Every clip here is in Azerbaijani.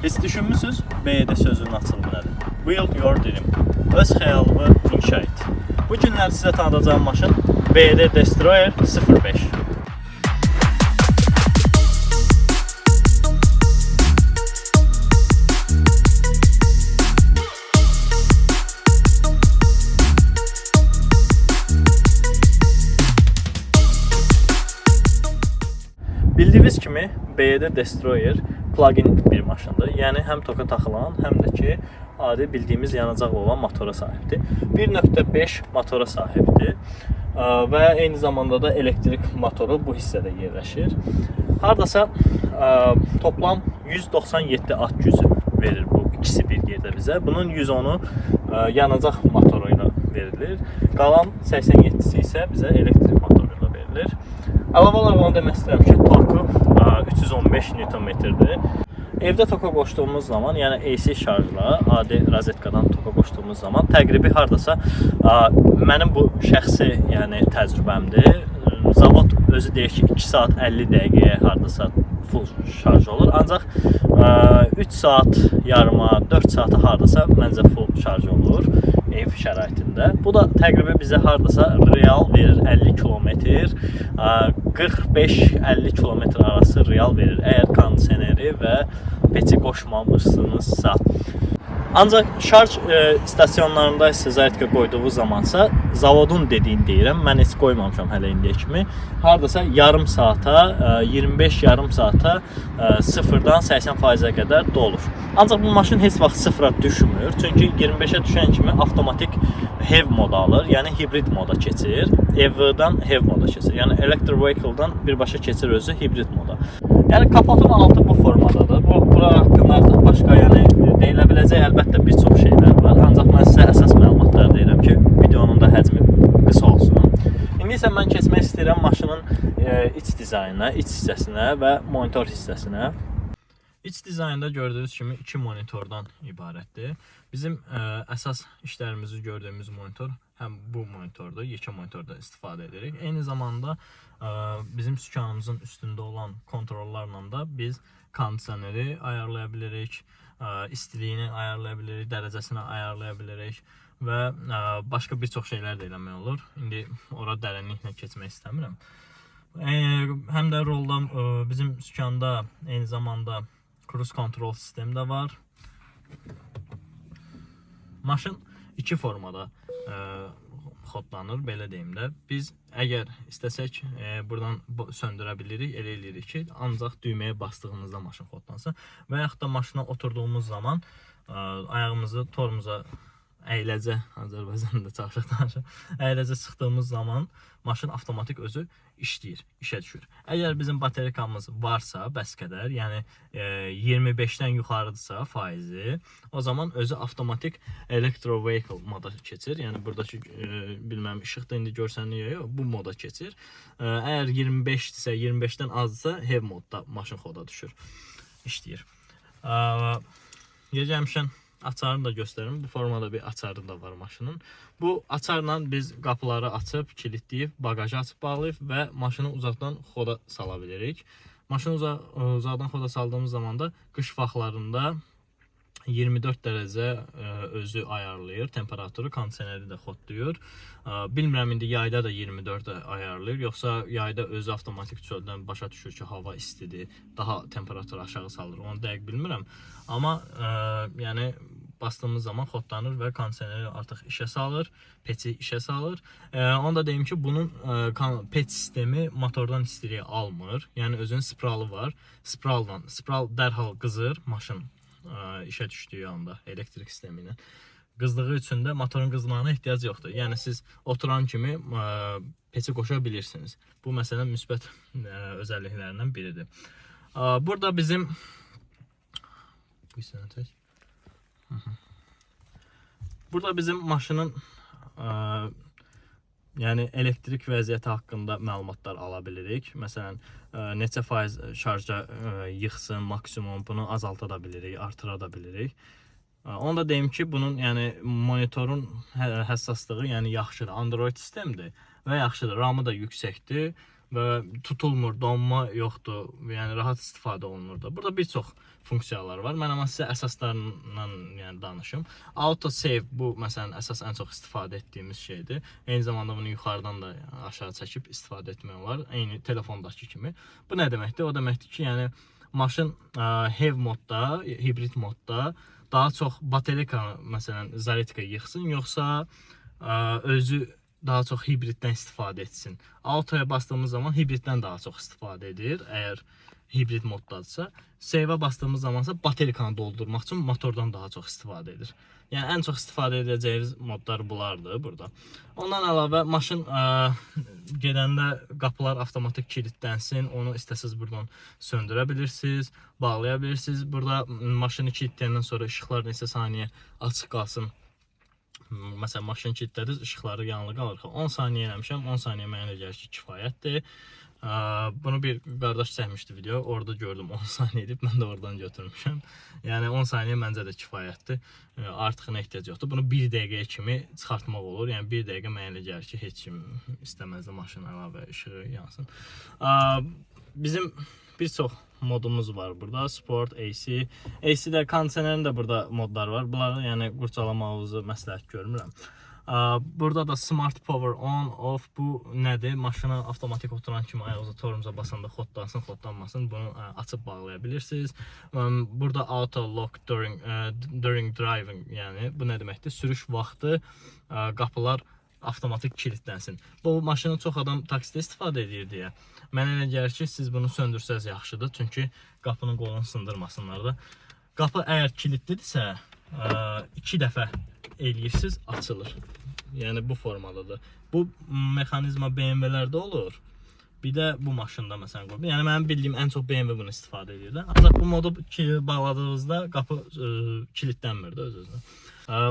Hiç düşünmüsünüz BED sözünün açılımı nədir? Build your dream. Öz xəyalını inşa et. Bu günlər sizə tanıdacağım maşın BED Destroyer 05. Bildiyiniz kimi BED Destroyer plug-in bir maşındır. Yəni həm toka taxılan, həm də ki adi bildiyimiz yanacaqlı olan motora sahibdir. 1.5 motora sahibdir və eyni zamanda da elektrik motoru bu hissədə yerləşir. Hardasa toplam 197 at gücü verir bu ikisi bir yerdə bizə. Bunun 110-u yanacaq motoru ilə verilir. Qalan 87-si isə bizə elektrik motoru ilə verilir. Əlavə olaraq onu demək istəyirəm ki, torku 315 Nm-dir. Evdə toka qoşduğumuz zaman, yəni AC şarjla, adi rozetkadan toka qoşduğumuz zaman təqribi hardasa mənim bu şəxsi, yəni təcrübəmdir. Zavod özü deyir ki, 2 saat 50 dəqiqəyə hardasa full şarj olur. Ancaq 3 saat yarıma, 4 saata hardasa məncə full şarj olur ev şəraitində. Bu da təqribi bizə hardasa real verir 50 kilometr, 45-50 kilometr arası real verir. Əgər kondisioneri və peçi qoşmamışsınızsa. Ancaq şarj istasyonlarında sizə zaryadka qoyduğu zamansa zavodun dediyini deyirəm. Mən heç qoymamışam hələ indiyə kimi. Hardasa yarım saata, 25 yarım saata 0-dan 80%-ə qədər dolur. Ancaq bu maşın heç vaxt sıfıra düşmür. Çünki 25-ə düşən kimi avtomatik HEV moda alır. Yəni hibrid moda keçir. EV-dan HEV moda keçir. Yəni electric vehicle-dan birbaşa keçir özü hibrid moda. Yəni kapotun altı bu formadadır. Bura haqqında başqa deyilə biləcək əlbəttə bir çox şeylər var. Ancaq mən sizə əsas məlumatlar deyirəm ki, videonun da həcmi qısa olsun. İndi isə mən keçmək istəyirəm maşının iç dizaynına, iç hissəsinə və monitor hissəsinə. İç dizaynda gördüyünüz kimi 2 monitordan ibarətdir. Bizim əsas işlərimizi gördüyümüz monitor həm bu monitordur, yekə monitorda istifadə edirik. Eyni zamanda bizim sükanımızın üstündə olan kontrollarla da biz kondisioneri ayarlaya bilirik, istiliyini ayarlaya bilirik, dərəcəsini ayarlaya bilirik və başqa bir çox şeylər də eləmək olur. İndi ora dərinliklə keçmək istəmirəm. Həm də rolda bizim sükanda eyni zamanda cruise control sistemi də var. Maşın iki formada kodlanır, belə deyim də. Biz əgər istəsək buradan söndürə bilirik, elə eləyirik ki, ancaq düyməyə bastığımızda maşın kodlansın. Və yaxud da maşına oturduğumuz zaman ayağımızı tormuza əyləcə, Azərbaycanda çalışıq danışıq, əyləcə sıxdığımız zaman maşın avtomatik özü işləyir, işə düşür. Əgər bizim baterikamız varsa, bəs qədər, yəni 25-dən yuxarıdırsa faizi, o zaman özü avtomatik electro vehicle moda keçir. Yəni buradakı bilməm işıqda indi görsənliyor, bu moda keçir. Əgər 25-dirsə, 25-dən azsa HEV modda maşın xoda düşür, işləyir. Gəlmişəm açarını da göstərim. Bu formada bir açarı da var maşının. Bu açarla biz qapıları açıb, kilitləyib, bagajı açıb bağlayıb və maşını uzaqdan xoda sala bilirik. Maşını uzaqdan xoda saldığımız zaman da qış vaxtlarında 24 dərəcə özü ayarlayır, temperaturu, kondisioneri də xodlayır. Bilmirəm indi yayda da 24 ayarlayır, yoxsa yayda özü avtomatik çöldən başa düşür ki, hava istidir, daha temperaturu aşağı salır, onu dəqiq bilmirəm. Amma yəni bastığımız zaman xodlanır və kondisioneri artıq işə salır, peçi işə salır. Onu da deyim ki, bunun peç sistemi motordan istiliyi almır. Yəni özünün spralı var. Spral dərhal qızır maşın işə düşdüyü anda elektrik sistemi ilə. Qızdığı üçün də motorun qızmağına ehtiyac yoxdur. Yəni siz oturan kimi peçi qoşa bilirsiniz. Bu məsələn müsbət özəlliklərindən biridir. Burada bizim maşının yəni elektrik vəziyyəti haqqında məlumatlar ala bilirik. Məsələn, neçə faiz şarja yığsın maksimum, bunu azalta da bilirik, artıra da bilirik. Onu da deyim ki, bunun yəni monitorun həssaslığı yəni yaxşıdır. Android sistemdir və yaxşıdır. RAM-ı da yüksəkdir. və tutulmur, donma yoxdur. Yəni rahat istifadə olunur da. Burada bir çox funksiyalar var. Mən amma sizə əsaslarından yəni danışım. Auto save bu məsələn əsas ən çox istifadə etdiyimiz şeydir. Eyni zamanda bunu yuxarıdan da aşağı çəkib istifadə etmək olar. Eyni telefondakı kimi. Bu nə deməkdir? O deməkdir ki, yəni maşın heavy modda, hibrid modda daha çox bateriyanı məsələn zaretka yığsın, yoxsa özü daha çox hibriddən istifadə etsin. Autoya bastığımız zaman hibriddən daha çox istifadə edir. Əgər hibrid moddadırsa, save'a bastığımız zamansa bateriyanı doldurmaq üçün motordan daha çox istifadə edir. Yəni ən çox istifadə edəcəyiniz modlar bunlardır burada. Ondan əlavə maşın gedəndə qapılar avtomatik kilitlənsin. Onu istəsiniz buradan söndürə bilirsiniz, bağlaya bilirsiniz. Burada maşını kilitləyəndən sonra işıqlar neçə saniyə açıq qalsın. Məsələn, maşını kilitlədiniz, işıqları yanılı qalır. 10 saniyə eləmişəm, 10 saniyə mənə gəlir ki, kifayətdir. Bunu bir qardaş çəkmişdi video, orada gördüm 10 saniyə edib, mən də oradan götürmüşəm. Yəni 10 saniyə məncə də kifayətdir. Artıq nə ehtiyac yoxdur. Bunu 1 dəqiqəyə kimi çıxartmaq olur. Yəni 1 dəqiqə mənə gəlir ki, heç kim istəməzdi maşın əlavə işığı yansın. Bizim bir çox modumuz var burada. Sport, AC. AC-də kondisionerin də burada modlar var. Bunları yəni qurcalamağınızı məsləhət görmürəm. Burada da Smart Power On, Off. Bu nədir? Maşına avtomatik oturan kimi ayağınızı torumuza basanda xodlansın, xodlanmasın. Bunu açıb bağlaya bilirsiniz. Burada Auto Lock during driving. Yəni bu nə deməkdir? Sürüş vaxtı qapılar avtomatik kilitlənsin. Bu maşını çox adam taksidə istifadə edir deyə. Mənə elə gəlir ki, siz bunu söndürsəz yaxşıdır. Çünki qapının qolunu sındırmasınlar da. Qapı əgər kilitlidirsə, 2 dəfə eləyirsiniz, açılır. Yəni bu formadadır. Bu mexanizma BMW-lərdə olur. Bir də bu maşında məsələn qoyulur. Yəni mənim bildiyim ən çox BMW bunu istifadə edir. Ancaq bu modu bağladığınızda qapı kilitlənmir də öz-özünə.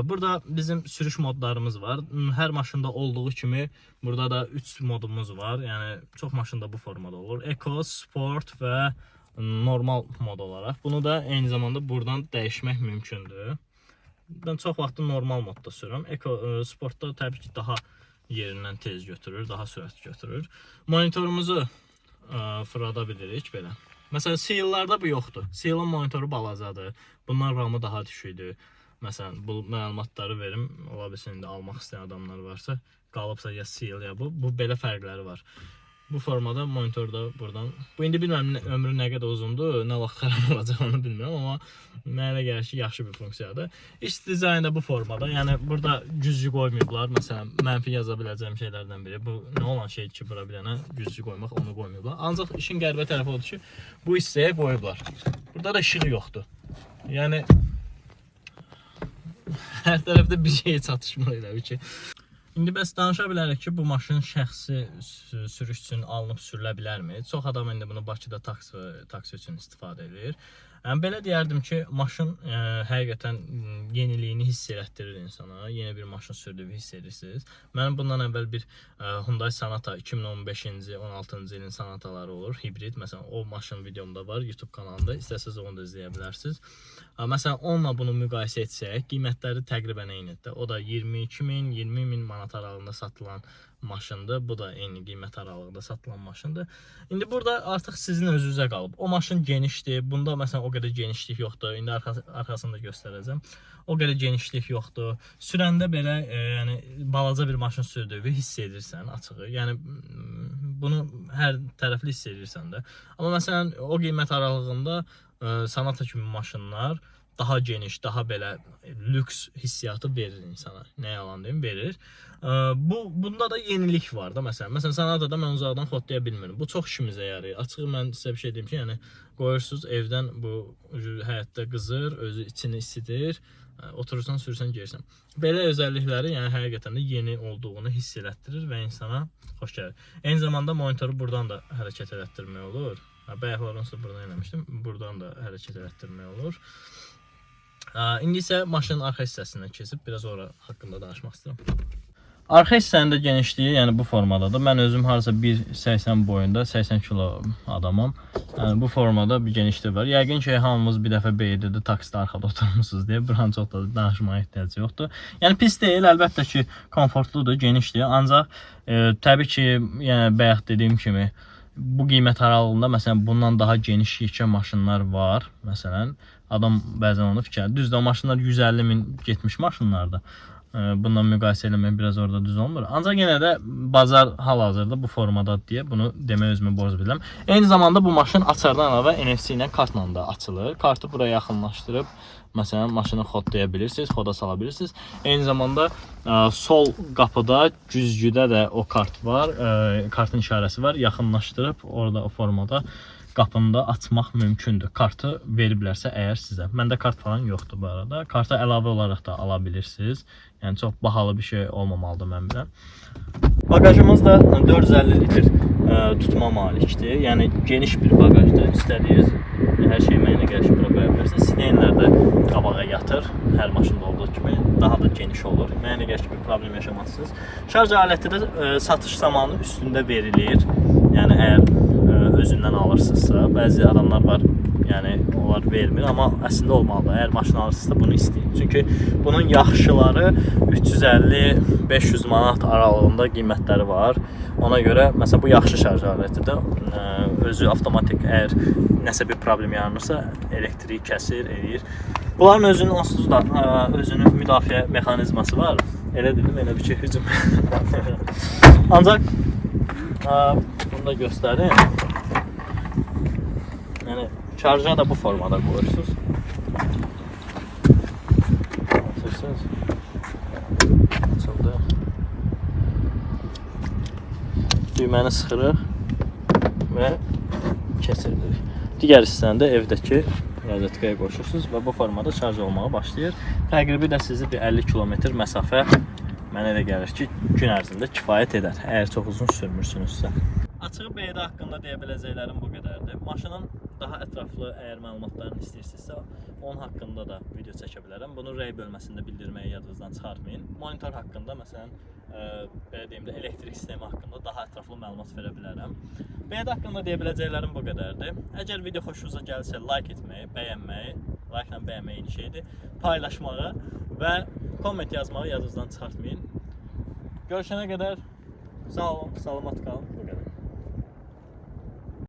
Burada bizim sürüş modlarımız var. Hər maşında olduğu kimi burada da 3 modumuz var. Yəni çox maşında bu formada olur. Eco, Sport və normal mod olaraq. Bunu da eyni zamanda buradan dəyişmək mümkündür. Ben çox vaxtı normal modda sürürəm. Eco Sportda təbii ki daha yerindən tez götürür, daha sürət götürür. Monitorumuzu fırlada bilirik belə. Məsələn, Seal-larda bu yoxdur. Seal-ın monitoru balacadır. Bunlar ramı daha düşüydü. Məsələn, bu məlumatları verim. Ola bilsin indi almaq istəyən adamlar varsa, qalıbsa ya Seal ya bu. Bu belə fərqləri var. Bu formada monitorda buradan. Bu indi bilmirəm ömrü nə qədər uzundur, nə vaxt xarab olacaq onu bilmirəm, amma mənə gəlir ki, yaxşı bir funksiyadır. İç dizaynı da bu formada. Yəni burada güzgü qoymayıblar. Məsələn, mənfi yaza biləcəyim şeylərdən biri. Bu nə olan şey ki, bura bir dənə güzgü qoymaq, onu qoymayıblar. Ancaq işin qəribə tərəfi odur ki, bu hissəyə qoyublar. Burada da işığı yoxdur. Yəni hər tərəfdə bir şey çatışmır elə ki. İndi bəs danışa bilərik ki, bu maşın şəxsi sürüş üçün alınıb sürülə bilərmi? Çox adam indi bunu Bakıda taksi üçün istifadə edir. Yəni, belə deyərdim ki, maşın həqiqətən yeniliyini hiss elətdirir insana. Yeni bir maşın sürdüyünü hiss edirsiniz. Mənim bundan əvvəl bir Hyundai Sonata 2015-ci, 16-cı ilin Sonataları olur, hibrid. Məsələn, o maşın videomda var YouTube kanalında. İstəsəniz onu da izləyə bilərsiniz. Məsələn, onunla bunu müqayisə etsək, qiymətləri təqribən eynidir. O da 22.000, 20.000 manat aralığında satılan maşındır. Bu da eyni qiymət aralığında satılan maşındır. İndi burada artıq sizin özünüzə qalıb. O maşın genişdir. Bunda məsələn o qədər genişlik yoxdur. İndi arxasını da göstərəcəm. O qədər genişlik yoxdur. Sürəndə belə yəni balaca bir maşın sürdüyünü hiss edirsən açığı. Yəni bunu hər tərəfli hiss edirsən də. Amma məsələn o qiymət aralığında Sonata kimi maşınlar daha geniş, daha belə lüks hissiyatı verir insana. Nə yalan deyim, verir. Bunda da yenilik var da məsələn. Məsələn, Sonatada mən uzaqdan xodlaya bilmirəm. Bu çox işimizə yarayır. Açığı mən sizə bir şey deyim ki, yəni qoyursunuz evdən bu həyətdə qızır, özü içini isidir. Oturursan, sürürsən, gəlirsən. Belə özəllikləri yəni həqiqətən də yeni olduğunu hiss elətdirir və insana xoş gəlir. Eyni zamanda monitoru buradan da hərəkət elətdirmək olur. Bayaqlar onsuz buradan eləmişdim. Buradan da hərəkət elətdirmək olur. İndi isə maşının arxa hissəsindən keçib biraz ora haqqında danışmaq istəyirəm. Arxa hissənin də genişliyi, yəni bu formadadır. Mən özüm harca 1.80 boyunda, 80 kilo adamam. Yəni bu formada bir genişlik var. Yəqin ki, hamımız bir dəfə beydirdi, taksidə arxada oturmuşsunuz deyə buranı çox da danışmaya ehtiyac yoxdur. Yəni pis deyil, əlbəttə ki, komfortludur, genişdir. Ancaq təbii ki, yəni bayaq dediyim kimi bu qiymət aralığında məsələn bundan daha geniş yekə maşınlar var. Məsələn, adam bəzən onu fikir. Düzdür, o maşınlar 150 min getmiş maşınlardır. Bundan müqayisə eləmək biraz orada düz olmur. Ancaq yenə də bazar hal-hazırda bu formadadır deyə bunu demək özümü borc bilirəm. Eyni zamanda bu maşın açardan əlavə NFC ilə kartla da açılır. Kartı buraya yaxınlaşdırıb məsələn maşını xodlaya bilirsiniz, xoda sala bilirsiniz. Eyni zamanda sol qapıda güzgüdə də o kart var, kartın işarəsi var. Yaxınlaşdırıb orada o formada qapını da açmaq mümkündür. Kartı veriblərsə əgər sizə. Məndə kart falan yoxdur bu arada. Kartı əlavə olaraq da ala bilirsiniz. Yəni çox bahalı bir şey olmamalıdır mən biləm. Bagajımız da 450 litr tutma malikdir. Yəni geniş bir bagajdır. İstədiyiniz hər şeyi mənə gəlişib bura qoya bilirsiniz. Sidenlər də qabağa yatır. Hər maşında olduğu kimi daha da geniş olur. Mənə gəlişib bir problem yaşamazsınız. Şarj aləti də satış zamanı üstündə verilir. Yəni əgər özündən alırsınızsa, bəzi adamlar var, yəni onlar vermir, amma əslində olmalıdır. Əgər maşın alırsınızsa bunu istəyin. Çünki bunun yaxşıları 350-500 manat aralığında qiymətləri var. Ona görə məsələn bu yaxşı şarj alətidir. Özü avtomatik əgər nəsə bir problem yaranırsa elektriyi kəsir, eləyir. Bunların özünün onsuz da özünün müdafiə mexanizması var. Elə dedim, elə bir şey hücum. Ancaq bunu da göstərim. Yəni şarja da bu formada qoyursunuz. Açırsınız. Açıldı. Düyməni sıxırıq və keçiririk. Digər hissəni də evdəki rozetkaya qoşursunuz və bu formada şarj olmağa başlayır. Təqribi də sizi bir 50 kilometr məsafə mənə elə gəlir ki, gün ərzində kifayət edər, əgər çox uzun sürmürsünüzsə. Açığı BD haqqında deyə biləcəklərim bu qədərdir. Maşının daha ətraflı əgər məlumatlarını istəyirsinizsə, onun haqqında da video çəkə bilərəm. Bunu rəy bölməsində bildirməyi yadınızdan çıxartmayın. Monitor haqqında, məsələn, belə deyim də, elektrik sistemi haqqında daha ətraflı məlumat verə bilərəm. BD haqqında deyə biləcəklərim bu qədərdir. Əgər video xoşunuza gəlsə, like etməyi, bəyənməyi, like ilə bəyənməyi eyni şeydir, paylaşmağı və komment yazmağı yadınızdan çıxartmayın. Görüşənə qədər sağ olun, salamat qalın.